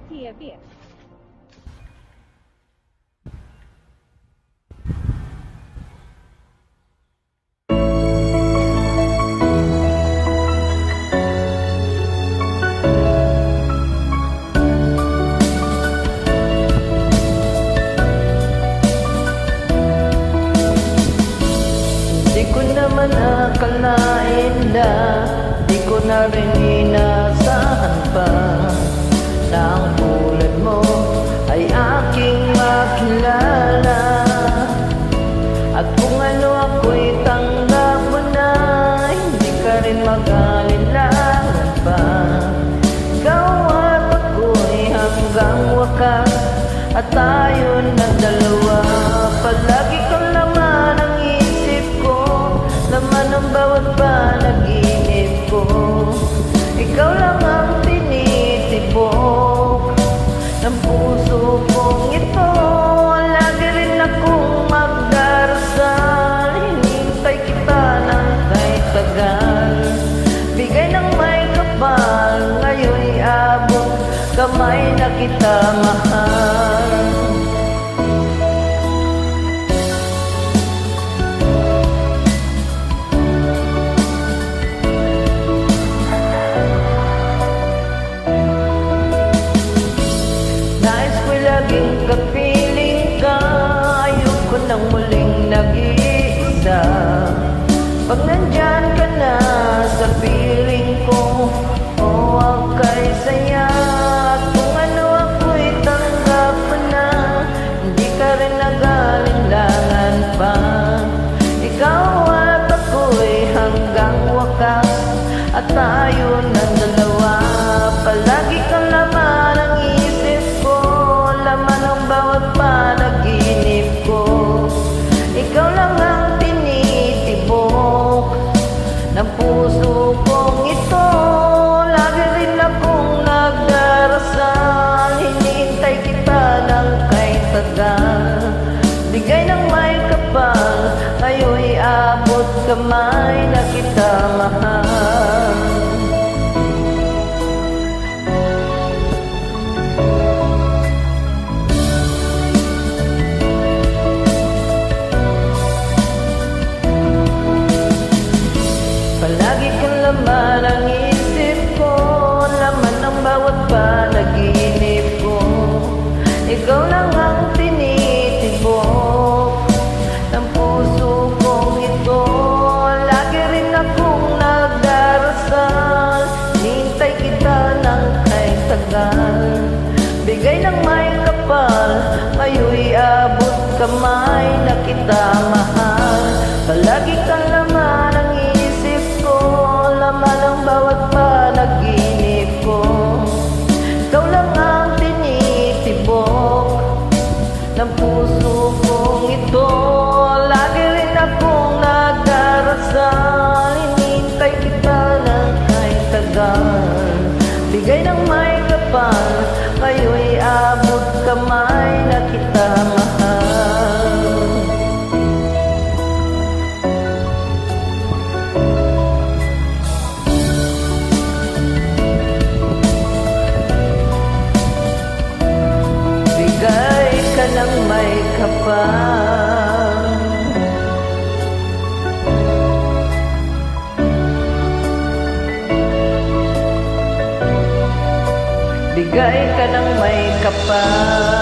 TV. Di ko naman akalain na, di ko na rin inasahan pa na ang tulad mo ay aking makilala. At kung ano ako'y tanggap mo na, hindi ka rin mag-alilangan pa. Ikaw at ako'y hanggang wakas, at tayo na dalawa. Palagi kang laman ang isip ko, laman ng bawat panaginip ko. Ikaw lang ang tinitibok ng puso kong ito. Lagi rin akong magdarasal, hinintay kita ng kahit tagal. Bigay ng may kapal, ngayon'y abot kamay na kita mahal. Nais ko'y laging kapiling ka, ayoko nang muling nag-iisa. Pag nandyan ka na sa piling ko, oh, aka'y saya. At kung ano ako'y tanggap mo na, hindi ka rin nag-alinlangan pa. Ikaw at ako'y hanggang wakas, at tayo ng dalawa. Palagi kang laman ang isip ko, laman ang bawat panaginip ko. Ikaw lang ang tinitibok ng puso kong ito. Lagi rin akong nagdarasal, hinihintay kita ng kahit tagal. Bigay ng may kapal, ngayon'y abot kamay na kita mahal. Palagi kang laman ang isip ko, laman ng bawat panaginip ko. Ikaw lang ang tinitibok ng puso kong ito. Lagi rin akong nagdarasal, hinintay kita ng kahit tagal. Bigay ng may kapal, ngayon'y abot kamay na kita mahal. Palagi kang laman ang isip ko, laman ang bawat panaginip ko. Ikaw lang ang tinitibok ng puso kong ito. Lagi rin akong nagdarasal, hinintay kita ng kahit tagal. Bigay ng may kapal, ngayon'y abot kamay na kita mahal. Bigay ka ng may kapal, bigay ka ng may kapal.